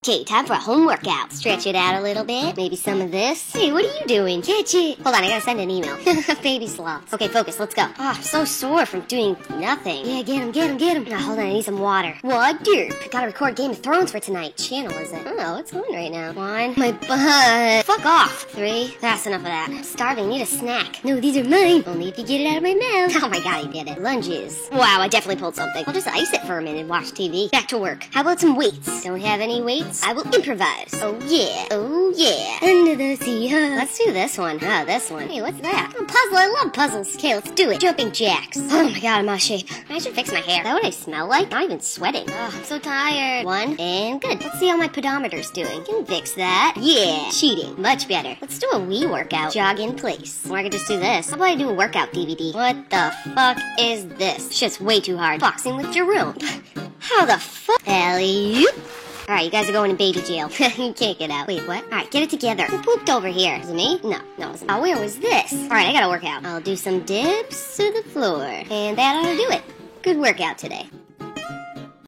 Okay, time for a home workout. Stretch it out a little bit. Maybe some of this. Hey, what are you doing? Catch it. Hold on, I gotta send an email. Baby sloths. Okay, focus, let's go. Oh, I'm so sore from doing nothing. Yeah, get him. Oh, hold on, I need some water. Water. I gotta record Game of Thrones for tonight. Channel is it? Oh, what's on right now? 1. My butt. Fuck off. 3. That's enough of that. I'm starving, need a snack. No, these are mine. Only if you get it out of my mouth. Oh my god, he did it. Lunges. Wow, I definitely pulled something. I'll just ice it for a minute and watch TV. Back to work. How about some weights? Don't have any weights? I will improvise. Oh yeah. Under the sea, huh? Let's do this one. Oh, this one. Hey, what's that? A puzzle. I love puzzles. Okay, let's do it. Jumping jacks. Oh my god, I'm out of shape. I should fix my hair. Is that what I smell like? Not even sweating. Oh, I'm so tired. 1, and good. Let's see how my pedometer's doing. Can fix that. Yeah, cheating. Much better. Let's do a Wii workout. Jog in place. Or I could just do this. How about I do a workout DVD? What the fuck is this? Shit's way too hard. Boxing with Jerome. How the fuck? Alley-oop. Alright, you guys are going to baby jail. You can't get out. Wait, what? Alright, get it together. Who pooped over here? Is it me? No, it wasn't. Oh, where was this? Alright, I gotta work out. I'll do some dips to the floor. And that ought to do it. Good workout today.